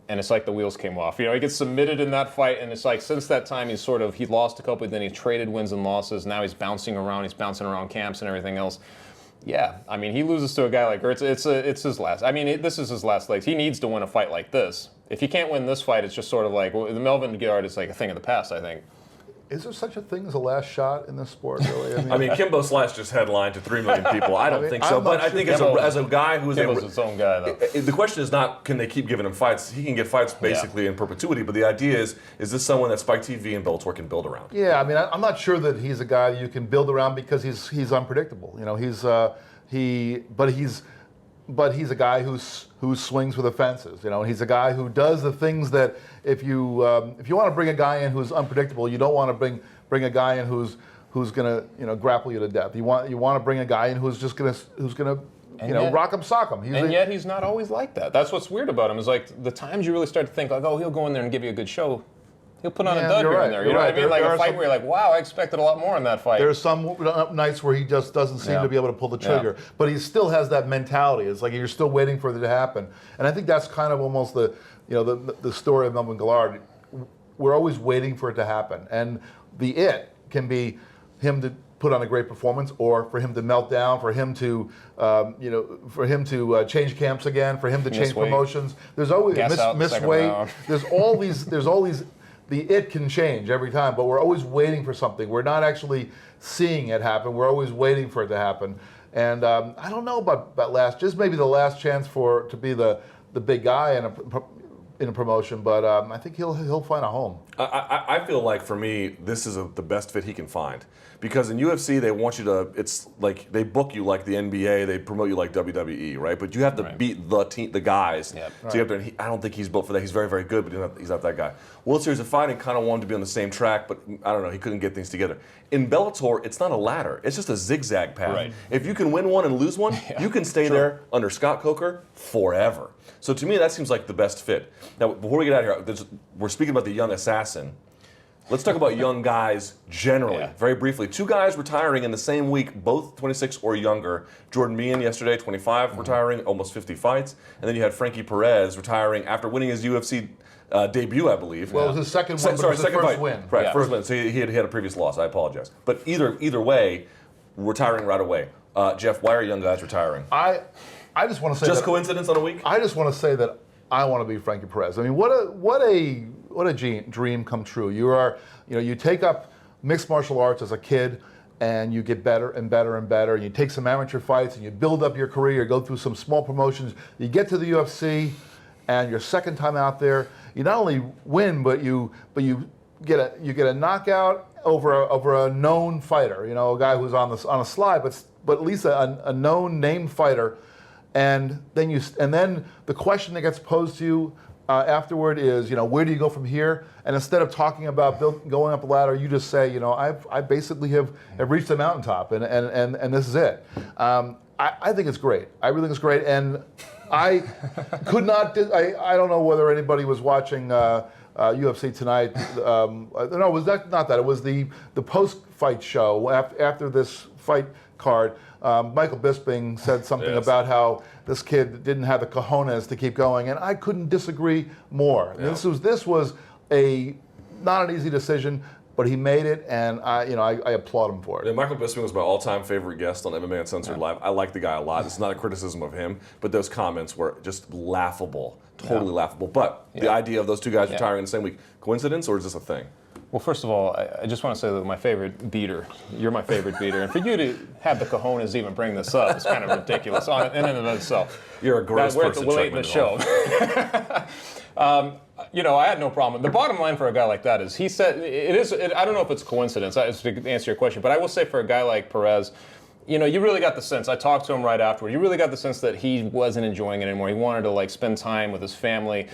And it's like the wheels came off. You know, he gets submitted in that fight, and it's like since that time he lost a couple, then he traded wins and losses. Now he's bouncing around camps and everything else. Yeah, I mean, he loses to a guy like Gertz. It's his last. I mean, this is his last legs. He needs to win a fight like this. If he can't win this fight, it's just sort of like the Melvin Guillard is like a thing of the past, I think. Is there such a thing as a last shot in this sport, really? I mean Kimbo Slice just headlined to 3 million people. I don't think so, but I think as a guy who's his own guy, though. The question is not can they keep giving him fights. He can get fights basically in perpetuity, but the idea is this someone that Spike TV and Bellator can build around? Yeah, I mean, I'm not sure that he's a guy you can build around because he's unpredictable. You know, but he's a guy who swings for the fences. You know, he's a guy who does the things that if you want to bring a guy in who's unpredictable, you don't want to bring a guy in who's going to grapple you to death. You want to bring a guy in who's going to rock him, sock him. Yet he's not always like that. That's what's weird about him. Is like the times you really start to think like, oh, he'll go in there and give you a good show. He'll put on a dud here and there. You know what I mean? Like a fight where you're like, wow, I expected a lot more in that fight. There's some nights where he just doesn't seem to be able to pull the trigger. But he still has that mentality. It's like you're still waiting for it to happen. And I think that's kind of almost the story of Melvin Guillard. We're always waiting for it to happen. And the it can be him to put on a great performance, or for him to melt down, for him to change camps again, for him to change promotions. There's always miss weight. There's all these. The it can change every time, but we're always waiting for something. We're not actually seeing it happen. We're always waiting for it to happen. And I don't know about just maybe the last chance to be the big guy in a promotion, but I think he'll find a home. I feel like for me, this is the best fit he can find. Because in UFC, they want you to, it's like, they book you like the NBA, they promote you like WWE, right? But you have to beat the guys. Yep. So you have to, I don't think he's built for that. He's very, very good, but he's not that guy. World Series of Fighting kind of wanted to be on the same track, but I don't know, he couldn't get things together. In Bellator, it's not a ladder. It's just a zigzag path. Right. If you can win one and lose one, you can stay there under Scott Coker forever. So to me, that seems like the best fit. Now, before we get out of here, we're speaking about the young assassin. Let's talk about young guys generally, very briefly. 2 guys retiring in the same week, both 26 or younger. Jordan Meehan yesterday, 25, retiring, almost 50 fights. And then you had Frankie Perez retiring after winning his UFC debut, I believe. Well, it was his second win, but it was his first win. Right, first win. So he had a previous loss. I apologize. But either way, retiring right away. Jeff, why are young guys retiring? I just want to say just coincidence on a week? I just want to say that I want to be Frankie Perez. I mean, what a dream come true. You take up mixed martial arts as a kid, and you get better and better and better. And you take some amateur fights, and you build up your career. You go through some small promotions. You get to the UFC, and your second time out there, you not only win, but you get a knockout over a known fighter. You know, a guy who's on a slide, but at least a known named fighter. And then the question that gets posed to you afterward is, where do you go from here? And instead of talking about going up a ladder, you just say, I basically have reached the mountaintop, and this is it. I think it's great. I really think it's great, and I could not. I don't know whether anybody was watching UFC tonight. No, it was not that. It was the post-fight show after this fight card. Michael Bisping said something about how this kid didn't have the cojones to keep going, and I couldn't disagree more. Yeah. This was not an easy decision, but he made it, and I applaud him for it. Yeah, Michael Bisping was my all-time favorite guest on MMA Uncensored Live. I like the guy a lot. It's not a criticism of him, but those comments were just laughable, totally laughable. But the idea of those two guys retiring in the same week, coincidence or is this a thing? Well, first of all, I just want to say that my favorite beater, you're my favorite beater, and for you to have the cojones to even bring this up is kind of ridiculous in and of itself. You're a gross person. We're late in the show. I had no problem. The bottom line for a guy like that is he said I don't know if it's coincidence to answer your question, but I will say for a guy like Perez, you really got the sense. I talked to him right afterward. You really got the sense that he wasn't enjoying it anymore. He wanted to spend time with his family,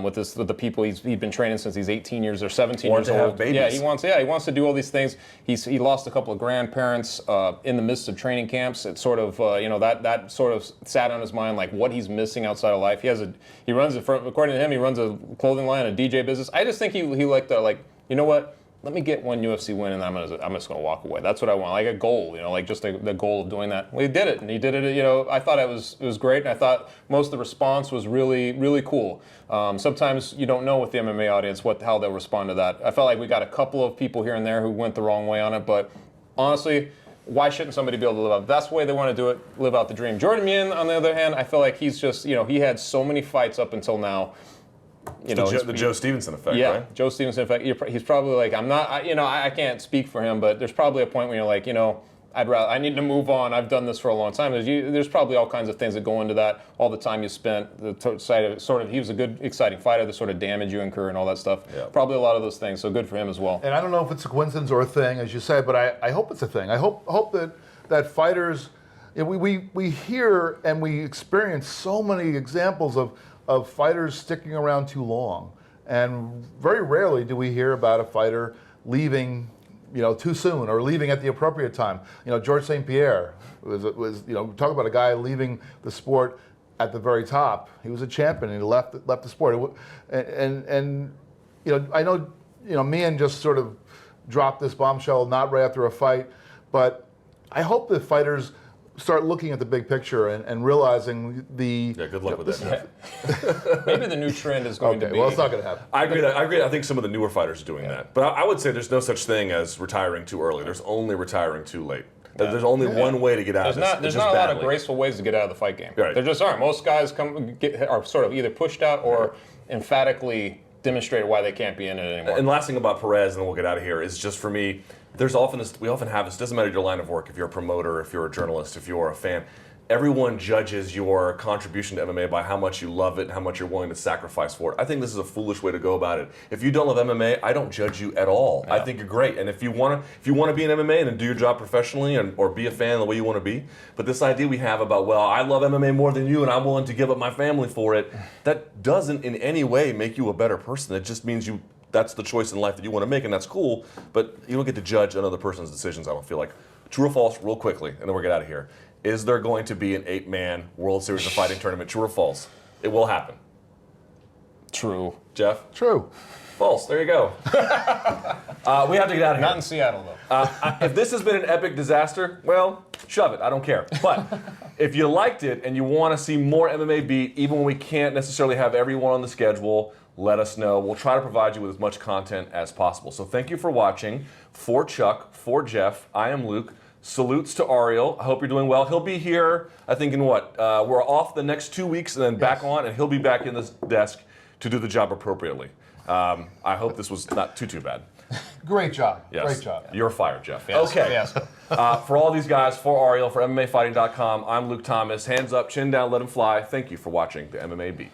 with the people he'd been training since he's 18 years or 17 years old. Have babies. Yeah, he wants to do all these things. He lost a couple of grandparents in the midst of training camps. It sort of that sort of sat on his mind, like what he's missing outside of life. He runs according to him, he runs a clothing line, a DJ business. I just think he liked to you know what? Let me get one UFC win, and I'm just going to walk away. That's what I want, like a goal, just the goal of doing that. Well, he did it, and he did it. I thought it was great, and I thought most of the response was really, really cool. Sometimes you don't know with the MMA audience how they'll respond to that. I felt like we got a couple of people here and there who went the wrong way on it, but honestly, why shouldn't somebody be able to live out? That's the way they want to do it, live out the dream. Jordan Mein, on the other hand, I feel like he's just, he had so many fights up until now. The Joe Stevenson effect, right? Joe Stevenson effect. He's probably like, I can't speak for him, but there's probably a point where you're like, I need to move on. I've done this for a long time. There's probably all kinds of things that go into that. All the time you spent, he was a good, exciting fighter, the sort of damage you incur and all that stuff. Yeah. Probably a lot of those things. So good for him as well. And I don't know if it's a coincidence or a thing, as you say, but I hope it's a thing. I hope that fighters, we hear and we experience so many examples of fighters sticking around too long. And very rarely do we hear about a fighter leaving, too soon or leaving at the appropriate time. George St. Pierre was talk about a guy leaving the sport at the very top. He was a champion and he left the sport. And I know, Meehan just sort of dropped this bombshell not right after a fight, but I hope that fighters start looking at the big picture and realizing the... Yeah, good luck with that. Maybe the new trend is going to be... well, it's not going to happen. I agree. I think some of the newer fighters are doing that. But I would say there's no such thing as retiring too early. There's only retiring too late. Yeah. There's only one way to get out of this. There's not a lot of graceful ways to get out of the fight game. Right. There just aren't. Most guys are sort of either pushed out or emphatically demonstrated why they can't be in it anymore. And last thing about Perez, and then we'll get out of here, is just for me, we often have this, doesn't matter your line of work, if you're a promoter, if you're a journalist, if you're a fan, everyone judges your contribution to MMA by how much you love it, how much you're willing to sacrifice for it. I think this is a foolish way to go about it. If you don't love MMA, I don't judge you at all. Yeah. I think you're great. And if you want to be in MMA and do your job professionally or be a fan the way you want to be, but this idea we have about, well, I love MMA more than you and I'm willing to give up my family for it, that doesn't in any way make you a better person. It just means that's the choice in life that you want to make, and that's cool, but you don't get to judge another person's decisions, I don't feel like. True or false, real quickly, and then we'll get out of here. Is there going to be an 8-man World Series of Fighting tournament? True or false? It will happen. True. Jeff? True. False. There you go. We have to get out of here. Not in Seattle, though. If this has been an epic disaster, well, shove it. I don't care. But if you liked it and you want to see more MMA Beat, even when we can't necessarily have everyone on the schedule, let us know. We'll try to provide you with as much content as possible. So thank you for watching. For Chuck, for Jeff, I am Luke. Salutes to Ariel. I hope you're doing well. He'll be here, I think, in what? We're off the next 2 weeks and then back on, and he'll be back in this desk to do the job appropriately. I hope this was not too bad. Great job. Yes. Great job. You're fired, Jeff. Yes. Okay. Yes. For all these guys, for Ariel, for MMAfighting.com, I'm Luke Thomas. Hands up, chin down, let him fly. Thank you for watching the MMA Beat.